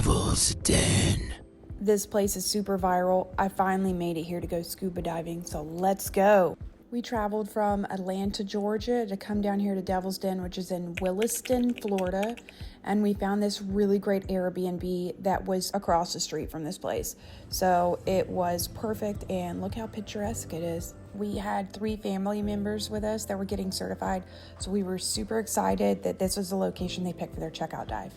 Devil's Den. This place is super viral. I finally made it here to go scuba diving, so let's go. We traveled from Atlanta, Georgia to come down here to Devil's Den, which is in Williston, Florida. And we found this really great Airbnb that was across the street from this place. So it was perfect, and look how picturesque it is. We had 3 family members with us that were getting certified, so we were super excited that this was the location they picked for their checkout dive.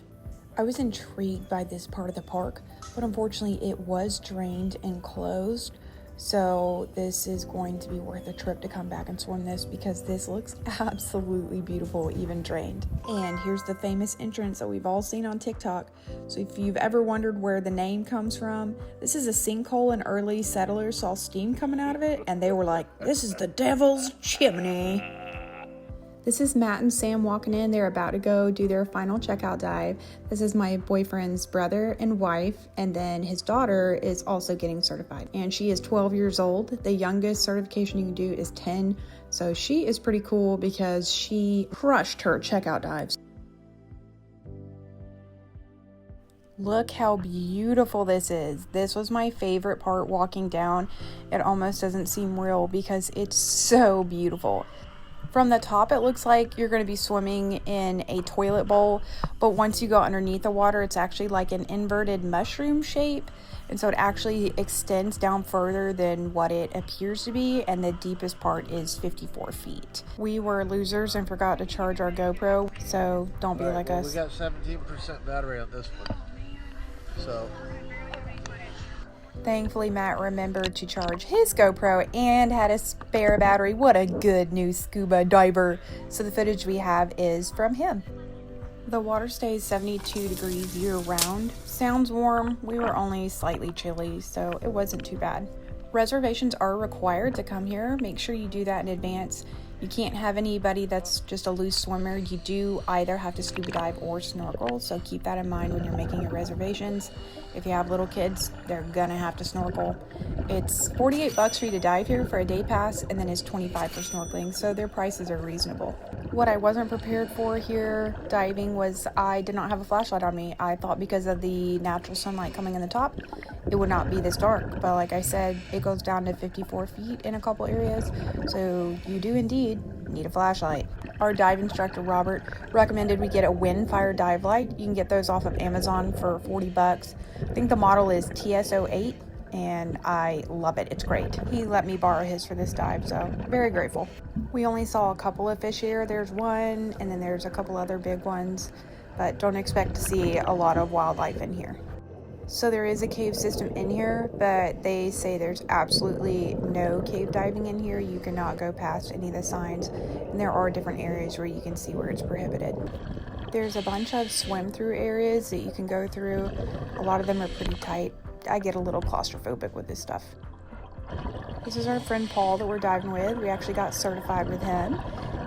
I was intrigued by this part of the park, but unfortunately it was drained and closed. So this is going to be worth a trip to come back and swim this, because this looks absolutely beautiful, even drained. And here's the famous entrance that we've all seen on TikTok. So if you've ever wondered where the name comes from, this is a sinkhole, and early settlers saw steam coming out of it, and they were like, this is the Devil's Chimney. This is Matt and Sam walking in. They're about to go do their final checkout dive. This is my boyfriend's brother and wife, and then his daughter is also getting certified, and she is 12 years old. The youngest certification you can do is 10, so she is pretty cool because she crushed her checkout dives. Look how beautiful this is. This was my favorite part walking down. It almost doesn't seem real because it's so beautiful. From the top, it looks like you're going to be swimming in a toilet bowl, but once you go underneath the water, it's actually like an inverted mushroom shape, and so it actually extends down further than what it appears to be, and the deepest part is 54 feet. We were losers and forgot to charge our GoPro, so don't be like us. We got 17% battery on this one, so... Thankfully, Matt remembered to charge his GoPro and had a spare battery. What a good new scuba diver. So the footage we have is from him. The water stays 72 degrees year round. Sounds warm. We were only slightly chilly, so it wasn't too bad. Reservations are required to come here. Make sure you do that in advance. You can't have anybody that's just a loose swimmer. You do either have to scuba dive or snorkel, so keep that in mind when you're making your reservations. If you have little kids, they're gonna have to snorkel. It's $48 for you to dive here for a day pass, and then it's $25 for snorkeling, so their prices are reasonable. What I wasn't prepared for here diving was I did not have a flashlight on me. I thought because of the natural sunlight coming in the top, it would not be this dark, but like I said, it goes down to 54 feet in a couple areas, so you do indeed need a flashlight. Our dive instructor, Robert, recommended we get a Windfire dive light. You can get those off of Amazon for $40. I think the model is TS08, and I love it. It's great. He let me borrow his for this dive, so very grateful. We only saw a couple of fish here. There's one, and then there's a couple other big ones, but don't expect to see a lot of wildlife in here. So there is a cave system in here, but they say there's absolutely no cave diving in here. You cannot go past any of the signs, and there are different areas where you can see where it's prohibited. There's a bunch of swim through areas that you can go through. A lot of them are pretty tight. I get a little claustrophobic with this stuff. This is our friend Paul that we're diving with. We actually got certified with him,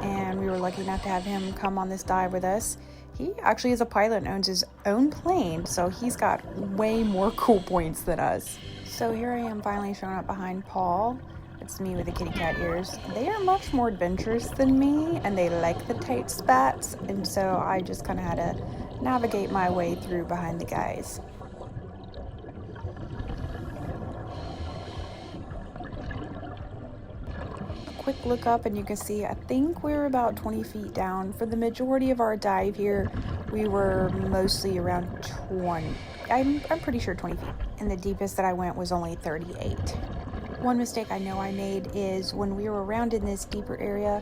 and we were lucky enough to have him come on this dive with us. He actually is a pilot and owns his own plane, so he's got way more cool points than us. So here I am finally showing up behind Paul. It's me with the kitty cat ears. They are much more adventurous than me, and they like the tight spats, and so I just kind of had to navigate my way through behind the guys. Quick look up and you can see I think we were about 20 feet down. For the majority of our dive here, we were mostly around 20. I'm pretty sure 20 feet. And the deepest that I went was only 38. One mistake I know I made is when we were around in this deeper area,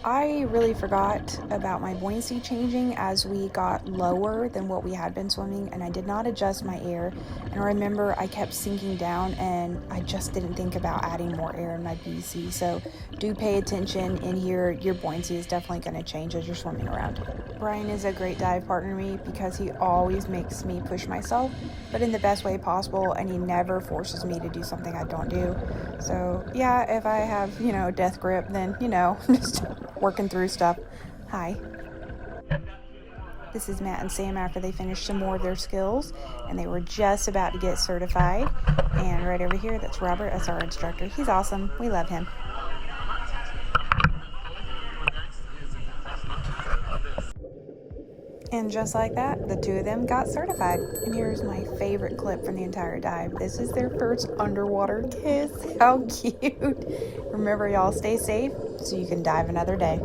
I really forgot about my buoyancy changing as we got lower than what we had been swimming, and I did not adjust my air. And I remember I kept sinking down, and I just didn't think about adding more air in my BC. So do pay attention in here. Your buoyancy is definitely going to change as you're swimming around. Brian is a great dive partner to me because he always makes me push myself, but in the best way possible, and he never forces me to do something I don't do. So yeah, if I have, death grip, then, just working through stuff. Hi. This is Matt and Sam after they finished some more of their skills, and they were just about to get certified. And right over here, that's Robert, that's our instructor. He's awesome. We love him. And just like that, the two of them got certified. And here's my favorite clip from the entire dive. This is their first underwater kiss. How cute. Remember, y'all, stay safe so you can dive another day.